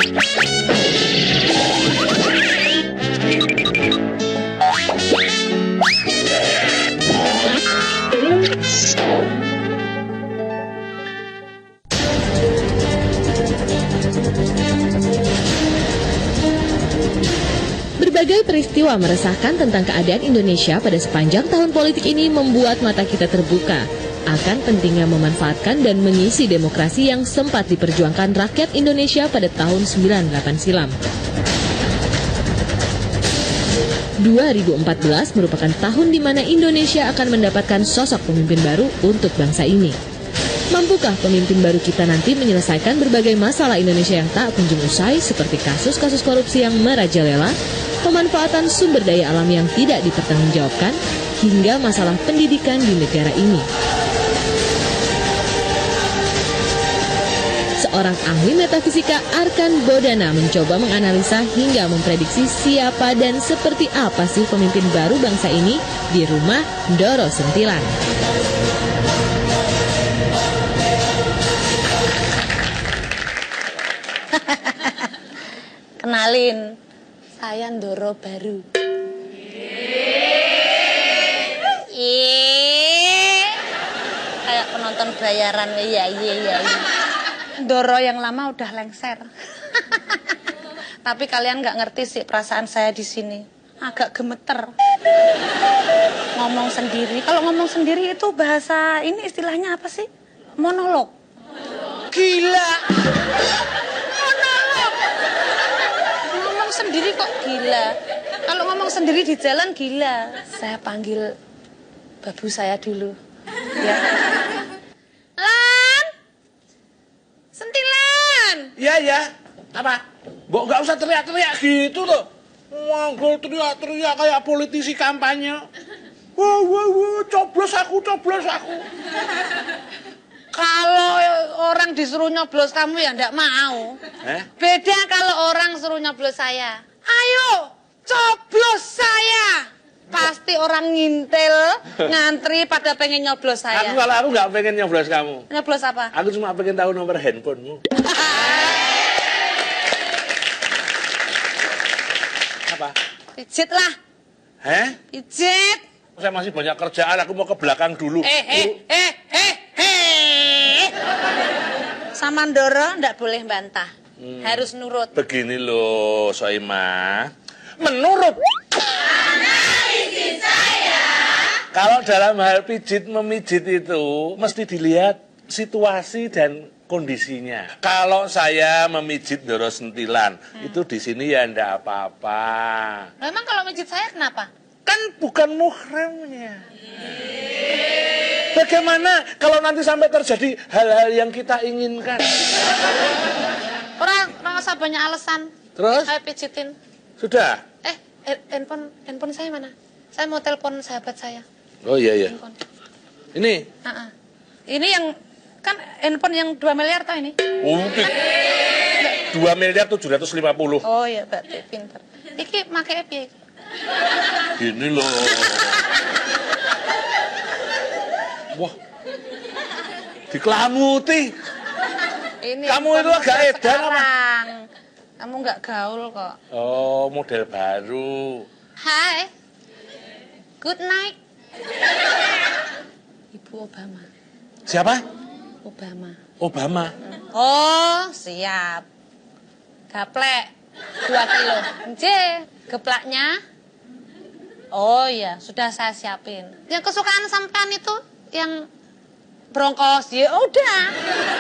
Berbagai peristiwa meresahkan tentang keadaan Indonesia pada sepanjang tahun politik ini membuat mata kita terbuka akan pentingnya memanfaatkan dan mengisi demokrasi yang sempat diperjuangkan rakyat Indonesia pada tahun 98 silam. 2014 merupakan tahun di mana Indonesia akan mendapatkan sosok pemimpin baru untuk bangsa ini. Mampukah pemimpin baru kita nanti menyelesaikan berbagai masalah Indonesia yang tak kunjung usai seperti kasus-kasus korupsi yang merajalela, pemanfaatan sumber daya alam yang tidak dipertanggungjawabkan, hingga masalah pendidikan di negara ini? Seorang ahli metafisika, Arkan Bodana, mencoba menganalisa hingga memprediksi siapa dan seperti apa sih pemimpin baru bangsa ini di rumah Ndoro Sentilan. Kenalin, saya Ndoro baru. Kayak penonton bayaran, iya. Ndoro yang lama udah lengser. Tapi kalian nggak ngerti sih perasaan saya di sini. Agak gemeter. Ngomong sendiri. Kalau ngomong sendiri itu bahasa ini istilahnya apa sih? Monolog. Gila. Monolog. Ngomong sendiri kok gila. Kalau ngomong sendiri di jalan gila. Saya panggil babu saya dulu. Ya. Iya. Apa? Mbok nggak usah teriak-teriak gitu loh. Manggil teriak-teriak kayak politisi kampanye. Wah, coblos aku. Kalau orang disuruh nyoblos kamu ya ndak mau. Beda kalau orang suruh nyoblos saya. Ayo, coblos saya. Pasti orang ngintil, ngantri pada pengen nyoblos saya. Kalau aku nggak pengen nyoblos kamu. Nyoblos apa? Aku cuma pengen tahu nomor handphonemu. Apa? Pijit lah. Pijit. Saya masih banyak kerjaan, aku mau ke belakang dulu. Sama Ndoro ndak boleh bantah. Harus nurut. Begini loh, Soimah. Menurut kalau dalam hal pijit memijit itu mesti dilihat situasi dan kondisinya. Kalau saya memijit Ndoro Sentilan, itu di sini ya ndak apa-apa. Memang kalau mijit saya kenapa? Kan bukan muhramnya. Bagaimana kalau nanti sampai terjadi hal-hal yang kita inginkan? Orang usah banyak alasan. Terus? Saya pijitin. Sudah? Handphone saya mana? Saya mau telepon sahabat saya. Oh iya. Handphone. Ini? Ini yang kan handphone yang 2 miliar tau ini? Mungkin. 2.750.000. Oh iya, berarti pinter. Iki make piye? Gini loh. Wah. Diklamuti. Ini kamu itu agak edan apa? Kamu nggak gaul kok. Oh, model baru. Hai. Good night. Ibu Obama. Siapa? Obama. Obama. Oh, siap. Gaplek 2 kilo. Geplaknya. Oh iya, sudah saya siapin. Yang kesukaan sampean itu yang bronkos. Ya udah.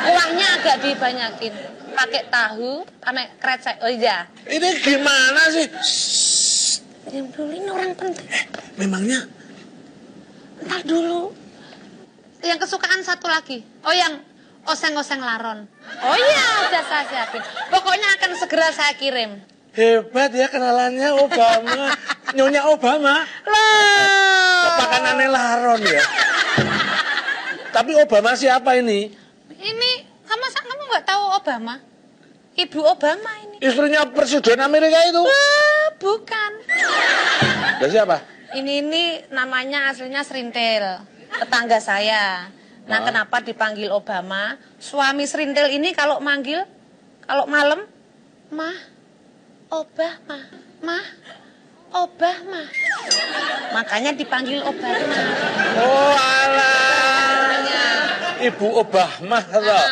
Kuahnya agak dibanyakin. Pakai tahu, pakai krecek. Oh iya. Ini gimana sih? Diam dulu, ini orang penting. Memangnya? Ntar dulu. Yang kesukaan satu lagi. Oh, yang oseng-oseng laron. Oh iya, udah saya siapin. Pokoknya akan segera saya kirim. Hebat ya kenalannya Obama. Nyonya Obama. Loh. Makanannya laron ya. Tapi Obama siapa ini? Ini, masa kamu nggak tahu Obama? Ibu Obama ini. Istrinya Presiden Amerika itu? Bukan. Dan siapa? Ini namanya aslinya Serintil, tetangga saya. Nah, kenapa dipanggil Obama? Suami Serintil ini kalau manggil, kalau malam, Mah, obah mah, mah, obah mah. Makanya dipanggil obah. Oh alah, Ibu Obahmah toh.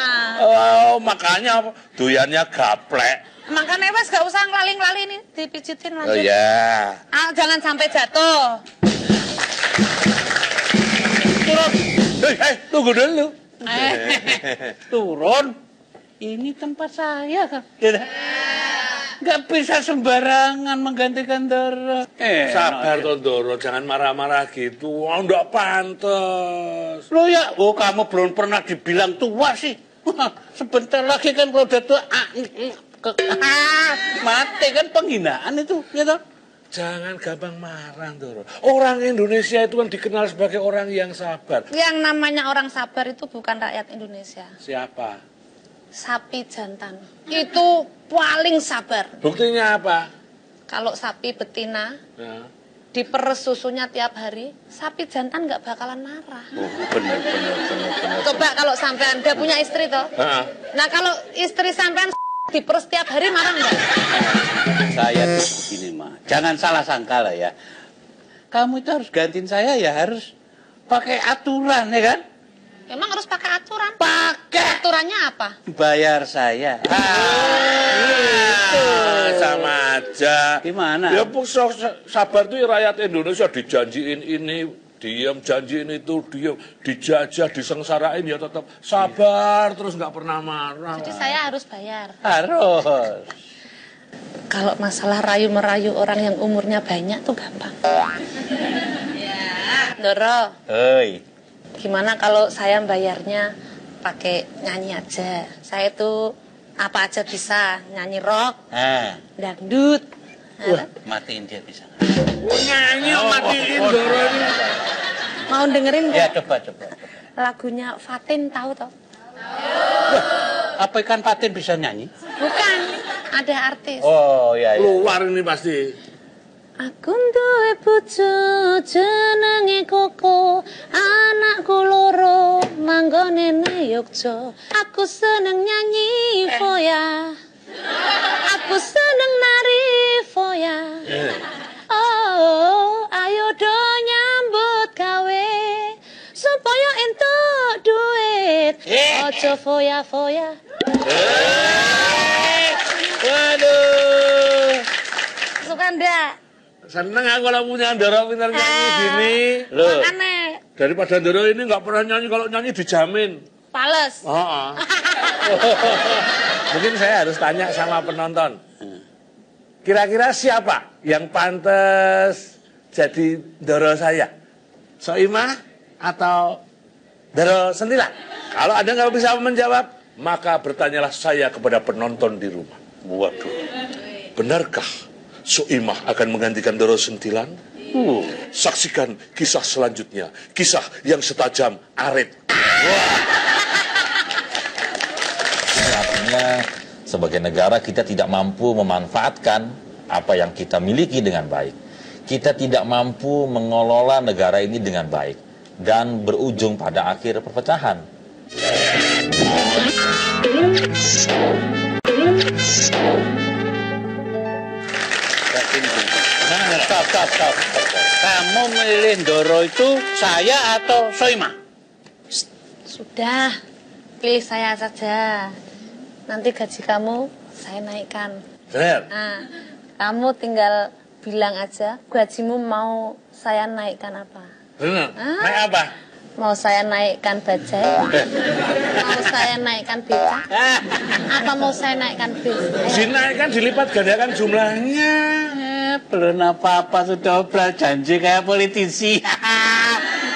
Oh makanya doyannya gaplek. Makanya wes gak usah ngelaling-laling nih, dipijitin Oh lanjut. ya. Jangan sampai jatuh. Turun. Tunggu dulu. Turun. Ini tempat saya kan. Nggak bisa sembarangan menggantikan Doro. Sabar toh Doro, jangan marah-marah gitu. Oh, enggak pantas. Loh ya, kamu belum pernah dibilang tua sih. Sebentar lagi kan kalau udah tua, mati kan penghinaan itu, gitu. Jangan gampang marah Doro. Orang Indonesia itu kan dikenal sebagai orang yang sabar. Yang namanya orang sabar itu bukan rakyat Indonesia. Siapa? Sapi jantan. Itu paling sabar. Buktinya apa? Kalau sapi betina Nah. diperes susunya tiap hari, sapi jantan nggak bakalan marah. Bener. Coba kalau sampean dia punya istri toh. Nah kalau istri sampean diperes tiap hari marah nggak? Saya tuh begini, Ma. Jangan salah sangka lah ya. Kamu itu harus gantiin saya ya, harus pakai aturan, ya kan? Memang harus pakai aturan. Pakai Aturannya apa? bayar saya. Sama aja. Gimana? Ya sabar tuh rakyat Indonesia dijanjiin ini, diam, janjiin itu, diam, dijajah, disengsarain ya tetap sabar terus nggak pernah marah. Jadi saya harus bayar. Harus. Kalau masalah rayu-merayu orang yang umurnya banyak tuh gampang. Doro, Hei. gimana kalau saya bayarnya pakai nyanyi aja? Saya tuh apa aja bisa, nyanyi rock, dangdut. Matiin dia bisa. Nyanyi matiin Doro ini. Mau dengerin Ya, nggak? coba. Lagunya Fatin, tahu toh? Apa ikan patin bisa nyanyi? Bukan, ada artis. Oh, iya. Keluar ini pasti. Aku duwe bojo jenenge Koko, anakku loro manggone nang Yogya. Aku seneng nyanyi foya. Aku seneng nari foya. Oh, ayo do nyambut gawe supaya entuk duit. Ojo foya-foya. Waduh. Suka ndak? Seneng aku kalau punya Doro pintar nyanyi gini. Loh. Makanya Daripada Doro ini nggak pernah nyanyi, kalau nyanyi dijamin. pales. Mungkin saya harus tanya sama penonton. Kira-kira siapa yang pantas jadi Doro saya? Soimah atau Doro Sentilan? Kalau Anda nggak bisa menjawab, maka bertanyalah saya kepada penonton di rumah. Waduh. Benarkah Soimah akan menggantikan Doro Sentilan? Saksikan kisah selanjutnya, kisah yang setajam arit. Artinya sebagai negara kita tidak mampu memanfaatkan apa yang kita miliki dengan baik. Kita tidak mampu mengelola negara ini dengan baik dan berujung pada akhir perpecahan. Stop. Kamu milih Doro itu saya atau Soimah? Sudah, pilih saya saja. Nanti gaji kamu saya naikkan. Benar? Nah, kamu tinggal bilang aja gajimu mau saya naikkan apa. Benar? Naik apa? Mau saya naikkan bajai? Mau saya naikkan becak? Apa mau saya naikkan bis? Dinaikkan, dilipat gandakan jumlahnya. Belum apa-apa sudah janji kayak politisi.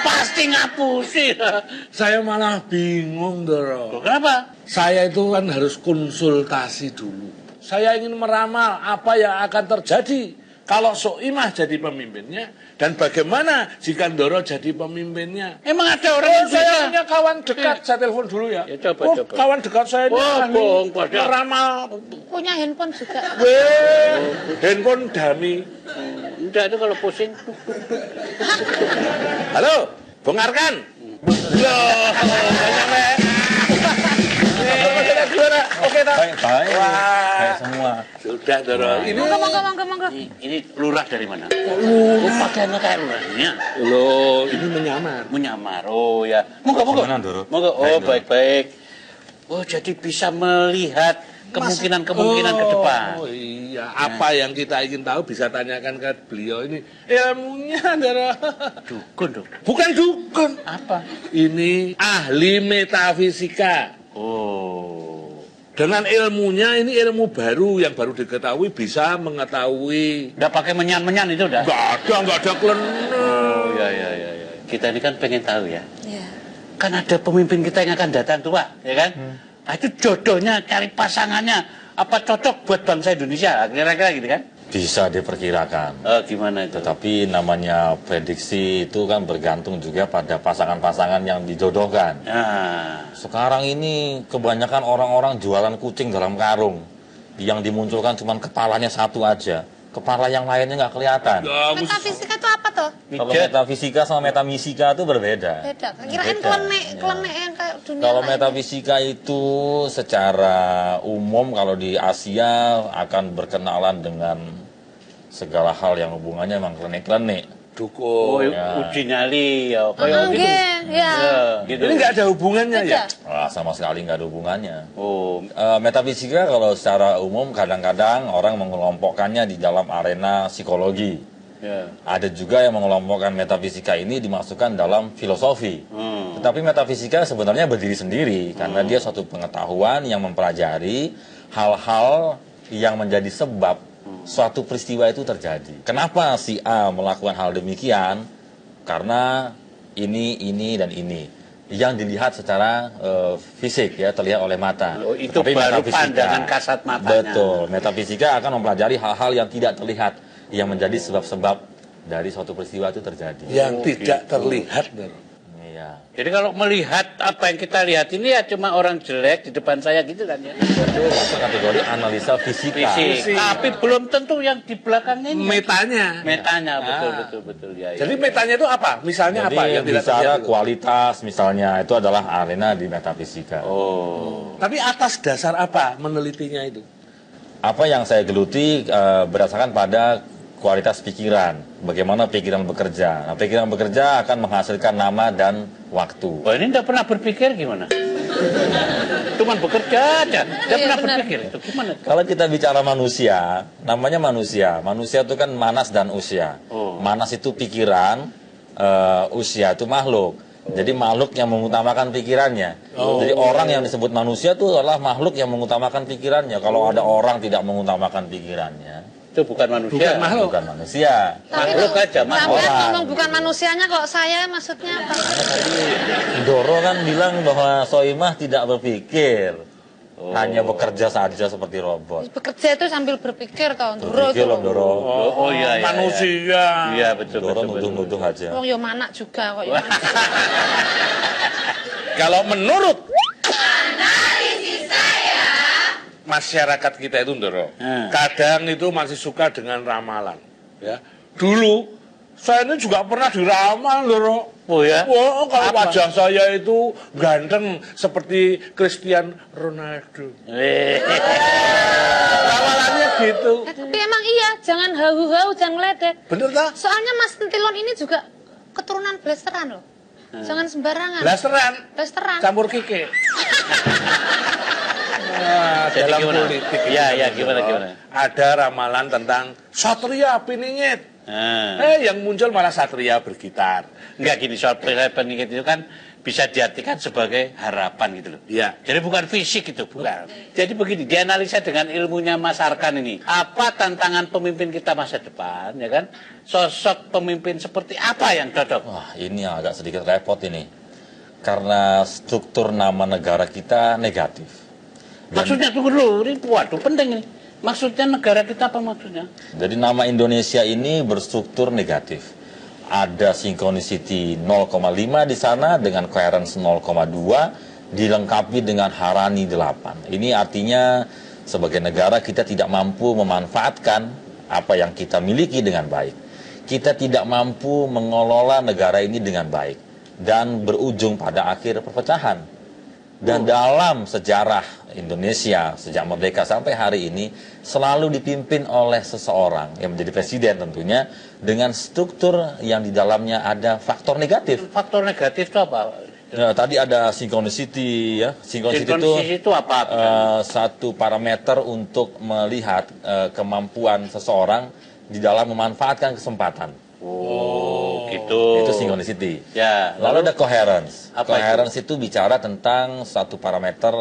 Pasti ngapusin. Saya malah bingung, Doro. Kenapa? Saya itu kan harus konsultasi dulu. Saya ingin meramal apa yang akan terjadi kalau Soimah jadi pemimpinnya, dan bagaimana jika Doro jadi pemimpinnya. Emang ada orang yang Saya bisa? punya kawan dekat, saya telepon dulu ya. Ya, coba. Kawan dekat saya ini ahli meramal. Punya handphone juga. Handphone dami. Enggak, itu kalau pusing. Halo, Bung Arkan. Loh, banyak, Oke, toh? Baik. Wah. Baik semua. Sudah, Doro. Ini Monggo. Ini lurah dari mana? Oh, pakaiannya kayak lurahnya. loh, ini menyamar. Menyamar. Oh ya. Monggo. Gimana, Doro? Monggo. Oh, Baik, Doro. baik. Oh, jadi bisa melihat kemungkinan ke depan. Oh iya, apa yang kita ingin tahu bisa tanyakan ke beliau ini. Ilmunya, Doro. Dukun dong. Bukan dukun. Apa? Ini ahli metafisika. Oh. Dengan ilmunya ini ilmu baru yang baru diketahui bisa mengetahui. Udah pakai menyan-menyan itu udah? Nggak ada klenek. Oh, ya. Kita ini kan pengen tahu ya. Iya. Kan ada pemimpin kita yang akan datang tuh, Pak, ya kan? Nah, itu jodohnya, cari pasangannya, apa cocok buat bangsa Indonesia, kira-kira gitu kan? Bisa diperkirakan. Oh, gimana itu? Tetapi namanya prediksi itu kan bergantung juga pada pasangan-pasangan yang dijodohkan. Nah, Sekarang ini kebanyakan orang-orang jualan kucing dalam karung. Yang dimunculkan cuma kepalanya satu aja. Kepala yang lainnya nggak kelihatan. Metafisika itu apa tuh? Kalau Mijat. metafisika sama metafisika itu berbeda. Beda. Kirain Beda, klemek yang kayak dunia Kalau lain. metafisika itu secara umum kalau di Asia akan berkenalan dengan segala hal yang hubungannya memang klenik-klenik. oh, Dukun. uji nyali, ya, kayak gitu. Nggih, ya. Ya, gitu. Ini nggak ada hubungannya ya? Beda. Wah, sama sekali nggak ada hubungannya. Oh, Metafisika kalau secara umum kadang-kadang orang mengelompokkannya di dalam arena psikologi. ya. Ada juga yang mengelompokkan metafisika ini dimasukkan dalam filosofi. Tetapi metafisika sebenarnya berdiri sendiri karena dia suatu pengetahuan yang mempelajari hal-hal yang menjadi sebab suatu peristiwa itu terjadi. Kenapa si A melakukan hal demikian? Karena ini, dan ini. Yang dilihat secara fisik ya, terlihat oleh mata. Oh, itu Tetapi baru metafisika- pandangan kasat matanya. Betul. Metafisika akan mempelajari hal-hal yang tidak terlihat, yang menjadi sebab-sebab dari suatu peristiwa itu terjadi. Yang tidak gitu. terlihat, Doro. Iya. Jadi kalau melihat apa yang kita lihat ini ya cuma orang jelek di depan saya gitu kan ya. Itu masuk kategori analisa fisika. Fisik. Tapi belum tentu yang di belakangnya ini. Metanya. Metanya, betul ya. Jadi metanya itu apa? Misalnya Jadi apa yang tidak bicara terlihat itu? kualitas misalnya itu adalah arena di metafisika. Oh. Tapi atas dasar apa menelitinya itu? Apa yang saya geluti berdasarkan pada kualitas pikiran, bagaimana pikiran bekerja. Nah, pikiran bekerja akan menghasilkan nama dan waktu. Wah, ini enggak pernah berpikir gimana? Cuman bekerja aja. Enggak Iya, pernah benar. berpikir itu gimana? Kalau kita bicara manusia, namanya manusia. Manusia itu kan manas dan usia. Oh. Manas itu pikiran, usia itu makhluk. Jadi makhluk yang mengutamakan pikirannya. Jadi orang yang disebut manusia itu adalah makhluk yang mengutamakan pikirannya. Kalau ada orang tidak mengutamakan pikirannya, Itu bukan manusia. Bukan makhluk. bukan manusia. Makhluk aja, makhluk. Sampai Orang. ngomong bukan manusianya kok saya maksudnya apa? Doro kan bilang bahwa Soimah tidak berpikir. Hanya bekerja saja seperti robot. Bekerja itu sambil berpikir toh, Doro Berpikir itu. loh, Doro. Oh, iya. Manusia. Iya, betul. Doro nuduh-nuduh aja. Wong yo manak juga kok ya. Kalau menurut masyarakat kita itu, Doro, kadang itu masih suka dengan ramalan. Ya, dulu saya ini juga pernah diramal, Doro. Oh ya? Wah, kalau Apa? wajah saya itu ganteng seperti Cristiano Ronaldo. Ramalannya gitu. Tapi emang iya, jangan hau-hau, jangan ngeledek. Bener tak? Soalnya Mas Tentilon ini juga keturunan blasteran loh. Jangan sembarangan. Blasteran, Blasteran. campur kike. Nah, Jadi dalam gimana? politik Iya, itu, iya, gimana, Doro, gimana? ada ramalan tentang Satria Piningit. Nah. Yang muncul malah Satria bergitar. Enggak gini, soal peningkat itu kan bisa diartikan sebagai harapan gitu loh. Iya. Jadi bukan fisik itu, bukan. Jadi begini, dianalisa dengan ilmunya Mas Arkan ini. Apa tantangan pemimpin kita masa depan, ya kan? Sosok pemimpin seperti apa yang cocok? Wah, ini yang agak sedikit repot ini. Karena struktur nama negara kita negatif. Maksudnya tunggu dulu, ini waduh penting ini. Maksudnya negara kita apa maksudnya? Jadi nama Indonesia ini berstruktur negatif. Ada synchronicity 0,5 di sana dengan coherence 0,2 dilengkapi dengan harani 8. Ini artinya sebagai negara kita tidak mampu memanfaatkan apa yang kita miliki dengan baik. Kita tidak mampu mengelola negara ini dengan baik dan berujung pada akhir perpecahan. Dan dalam sejarah Indonesia sejak merdeka sampai hari ini selalu dipimpin oleh seseorang yang menjadi presiden tentunya dengan struktur yang di dalamnya ada faktor negatif. Faktor negatif itu apa? Ya, tadi ada synchronicity ya. Synchronicity itu apa? Satu parameter untuk melihat kemampuan seseorang di dalam memanfaatkan kesempatan. Oh, gitu. Itu synchronicity. Ya. Lalu ada coherence. Apa Coherence itu bicara tentang satu parameter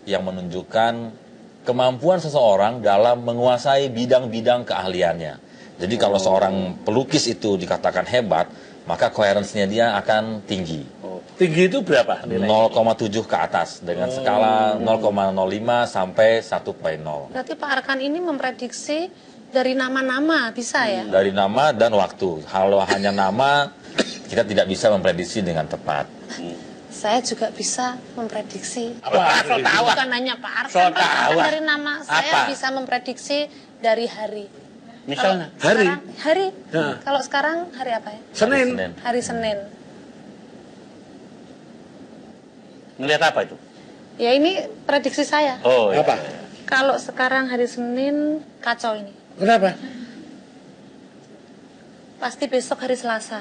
yang menunjukkan kemampuan seseorang dalam menguasai bidang-bidang keahliannya. Jadi kalau seorang pelukis itu dikatakan hebat, maka coherence-nya dia akan tinggi. Tinggi itu berapa nilai? 0,7 ke atas dengan skala 0,05 sampai 1,0. Berarti Pak Arkan ini memprediksi dari nama-nama, bisa ya? Dari nama dan waktu. Kalau hanya nama, kita tidak bisa memprediksi dengan tepat. Saya juga bisa memprediksi. Apa? Bukan hanya Pak Arkan, So Pak, tahu. dari nama saya Apa? bisa memprediksi dari hari. Misalnya. Hari? Hari. Ya. Kalau sekarang hari apa ya? Senin. Hari Senin. Ngelihat apa itu? Ya ini prediksi saya. Oh, ya. Apa? Kalau sekarang hari Senin kacau ini. Kenapa? Pasti besok hari Selasa.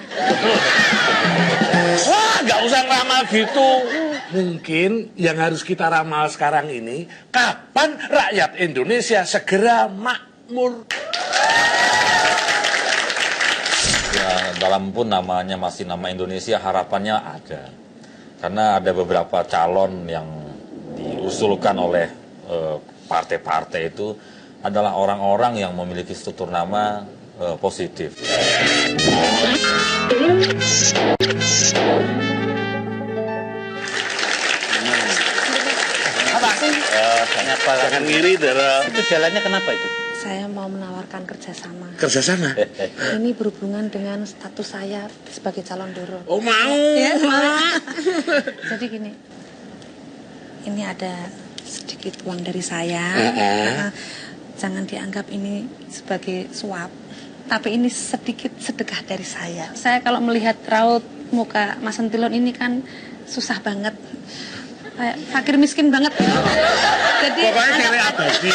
Wah, nggak usah ramal gitu. Mungkin yang harus kita ramal sekarang ini, kapan rakyat Indonesia segera makmur? Ya, dalam pun namanya masih nama Indonesia, harapannya ada. Karena ada beberapa calon yang diusulkan oleh partai-partai itu adalah orang-orang yang memiliki struktur nama positif. Apa? Kenapa? Jangan ngiri, Dara. Itu jalannya kenapa itu? Saya mau menawarkan kerjasama. Kerjasama? Ini berhubungan dengan status saya sebagai calon Doro. Oh, mau. Ya, jadi gini, ini ada sedikit uang dari saya. Jangan dianggap ini sebagai suap, tapi ini sedikit sedekah dari saya. Saya kalau melihat raut muka Mas Sentilon ini kan susah banget, kayak fakir miskin banget. Jadi Pokoknya cewek abadi.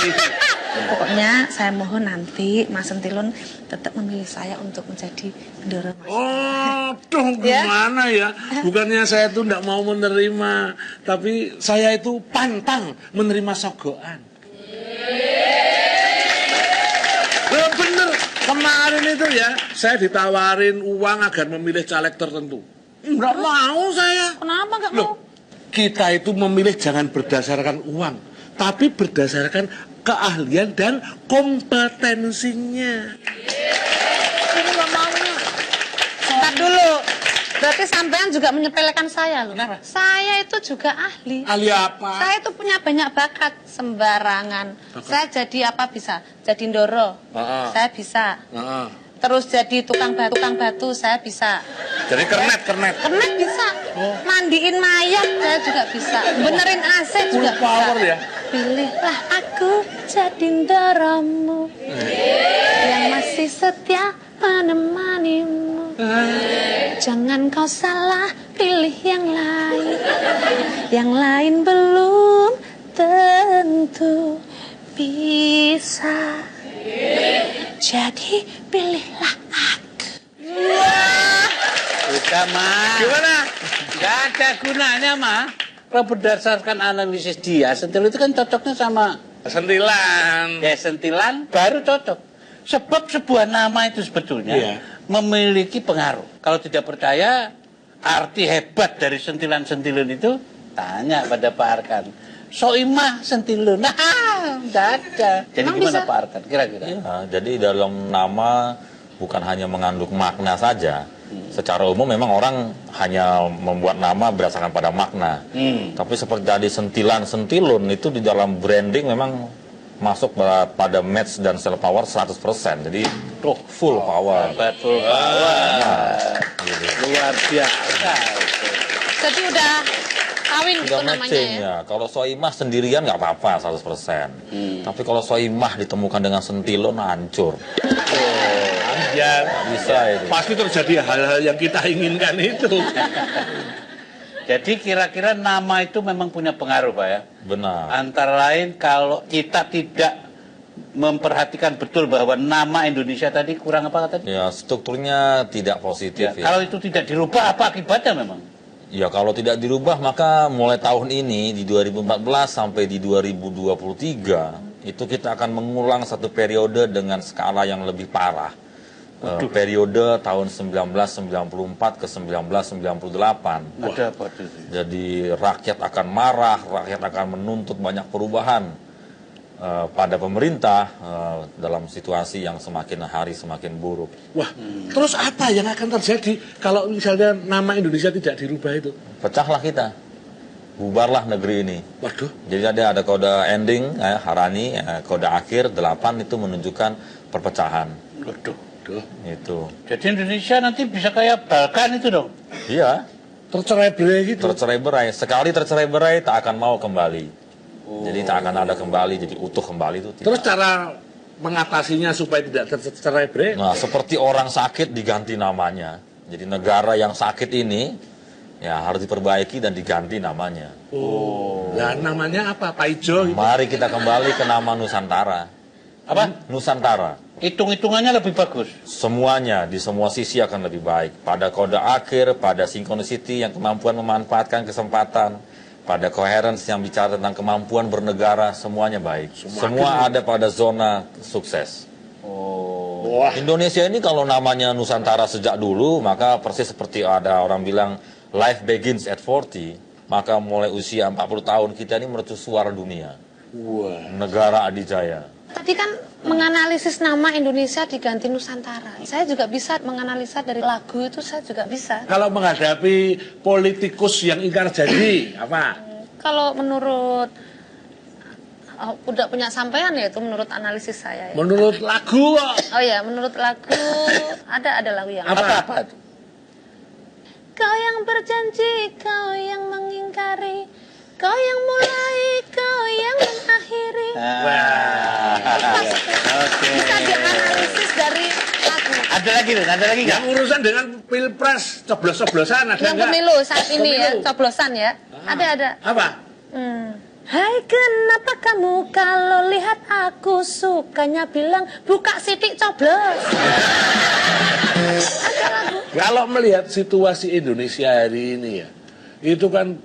pokoknya saya mohon nanti Mas Sentilon tetap memilih saya untuk menjadi Doro. Oh, tuh gimana ya? Bukannya saya tuh nggak mau menerima, tapi saya itu pantang menerima sogokan. Bener, kemarin itu ya, saya ditawarin uang agar memilih caleg tertentu. Nggak mau saya. Kenapa nggak Loh, mau? kita itu memilih jangan berdasarkan uang, tapi berdasarkan keahlian dan kompetensinya. Ini nggak maunya. Bentar dulu. Berarti sampean juga menyepelekan saya loh. Kenapa? Saya itu juga ahli. Ahli apa? Saya itu punya banyak bakat sembarangan. Saya jadi apa bisa? Jadi Doro. Saya bisa. Terus jadi tukang batu saya bisa. Jadi kernet. Kernet bisa. Mandiin mayat saya juga bisa. Benerin AC juga Full power bisa. ya? Pilihlah aku jadi Doromu yang masih setia menemanimu. Jangan kau salah pilih yang lain. Yang lain belum tentu bisa. Jadi pilihlah aku. Udah, Ma. Gimana? Gak ada gunanya, Ma. Kalau berdasarkan analisis dia, Sentil itu kan cocoknya sama Sentilan. Sentilan, baru cocok. Sebab sebuah nama itu sebetulnya Iya. memiliki pengaruh. Kalau tidak percaya, arti hebat dari sentilan-sentilan itu, tanya pada Pak Arkan. Soimah Sentilun, nah, tidak ada. Jadi Emang gimana bisa? Pak Arkan, kira-kira? Nah, jadi dalam nama bukan hanya mengandung makna saja. Secara umum memang orang hanya membuat nama berdasarkan pada makna. Tapi seperti tadi sentilan-sentilun itu di dalam branding memang masuk pada match dan sell power 100%. Jadi full power. Betul, power. Luar biasa. Jadi udah kawin Sudah gitu namanya matching ya. ya. Kalau Soimah sendirian nggak apa-apa 100%. Tapi kalau Soimah ditemukan dengan sentilun hancur. Ya, Nggak bisa itu. pasti terjadi hal-hal yang kita inginkan itu. Jadi kira-kira nama itu memang punya pengaruh Pak ya? Benar. Antara lain kalau kita tidak memperhatikan betul bahwa nama Indonesia tadi kurang apa tadi? Ya, strukturnya tidak positif ya. Kalau itu tidak dirubah apa akibatnya memang? Ya, kalau tidak dirubah maka mulai tahun ini di 2014 sampai di 2023 itu kita akan mengulang satu periode dengan skala yang lebih parah. Periode tahun 1994 ke 1998. Ada apa itu? Jadi rakyat akan marah, rakyat akan menuntut banyak perubahan pada pemerintah dalam situasi yang semakin hari semakin buruk. Wah, terus apa yang akan terjadi kalau misalnya nama Indonesia tidak dirubah itu? Pecahlah kita, bubarlah negeri ini. Waduh. Jadi ada kode ending, Harani, kode akhir 8 itu menunjukkan perpecahan. Waduh. Itu. Jadi Indonesia nanti bisa kayak Balkan itu dong? Iya. Tercerai-berai gitu. Tercerai-berai. Sekali tercerai-berai tak akan mau kembali. Jadi tak akan ada kembali, jadi utuh kembali itu tidak. Terus cara mengatasinya supaya tidak tercerai-berai? Nah, seperti orang sakit diganti namanya. Jadi negara yang sakit ini ya harus diperbaiki dan diganti namanya. Nah, namanya apa? Pak Ijo gitu. Mari kita kembali ke nama Nusantara. Apa? Nusantara. Hitung-hitungannya lebih bagus. Semuanya di semua sisi akan lebih baik. Pada kode akhir, pada synchronicity yang kemampuan memanfaatkan kesempatan, pada coherence yang bicara tentang kemampuan bernegara, semuanya baik. Semua ada pada zona sukses. Wah. Indonesia ini kalau namanya Nusantara sejak dulu, maka persis seperti ada orang bilang life begins at 40, maka mulai usia 40 tahun kita ini mercusuar dunia. Wah. Negara adijaya. Tadi kan menganalisis nama Indonesia diganti Nusantara. Saya juga bisa menganalisa dari lagu itu, saya juga bisa. Kalau menghadapi politikus yang ingkar janji, apa? Kalau menurut udah punya sampean ya itu menurut analisis saya ya. Menurut lagu kok. Oh ya, menurut lagu ada lagu yang Apa? Kau yang berjanji, kau yang mengingkari, kau yang mulai, kau yang mengakhiri. Oke. Bisa dianalisis dari lagu. Ada lagi nggak? Yang urusan dengan pilpres, coblos-coblosan ada Yang nggak? pemilu saat ini ya, Pemilu. coblosan ya. Ada. Apa? Hai, kenapa kamu kalau lihat aku sukanya bilang buka sidik coblos. Ada lagu. Kalau melihat situasi Indonesia hari ini ya, itu kan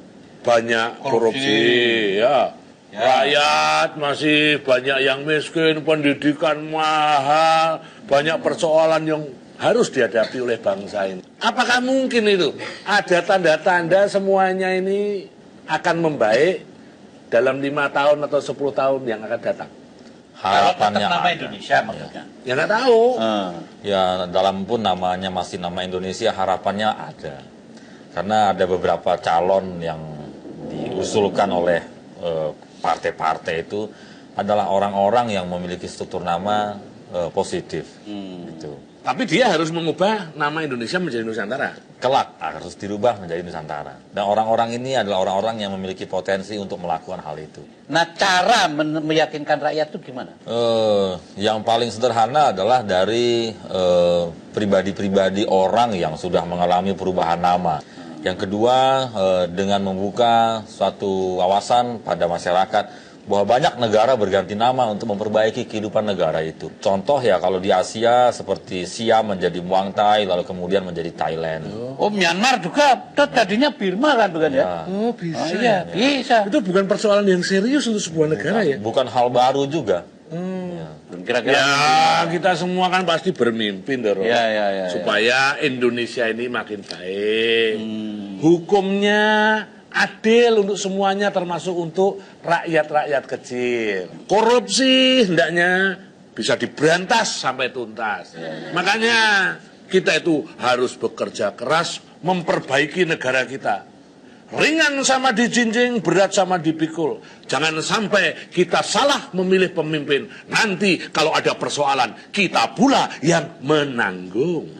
banyak korupsi ya. Rakyat masih banyak yang miskin, pendidikan mahal, banyak persoalan yang harus dihadapi oleh bangsa ini. Apakah mungkin itu ada tanda-tanda semuanya ini akan membaik dalam 5 tahun atau 10 tahun yang akan datang? Harapannya nama ada. Indonesia maksudnya. Ya nggak tahu. Ya, dalam pun namanya masih nama Indonesia, harapannya ada. Karena ada beberapa calon yang diusulkan oleh partai-partai itu adalah orang-orang yang memiliki struktur nama positif. Gitu. Tapi dia harus mengubah nama Indonesia menjadi Nusantara. Kelak harus dirubah menjadi Nusantara. Dan orang-orang ini adalah orang-orang yang memiliki potensi untuk melakukan hal itu. Nah, cara meyakinkan rakyat itu gimana? Yang paling sederhana adalah dari pribadi-pribadi orang yang sudah mengalami perubahan nama. Yang kedua, dengan membuka suatu wawasan pada masyarakat bahwa banyak negara berganti nama untuk memperbaiki kehidupan negara itu. Contoh ya, kalau di Asia seperti Siam menjadi Muang Thai, lalu kemudian menjadi Thailand. Oh, Myanmar juga tadinya Birma kan bukan ya? Oh bisa. Oh, iya, bisa. Itu bukan persoalan yang serius untuk sebuah negara ya. Bukan hal baru juga. Kira-kira. Ya kita semua kan pasti bermimpi Doro. Ya. Supaya Indonesia ini makin baik. Hukumnya adil untuk semuanya termasuk untuk rakyat-rakyat kecil. Korupsi hendaknya bisa diberantas sampai tuntas. Makanya kita itu harus bekerja keras memperbaiki negara kita. Ringan sama dijinjing, berat sama dipikul. Jangan sampai kita salah memilih pemimpin. Nanti kalau ada persoalan, kita pula yang menanggung.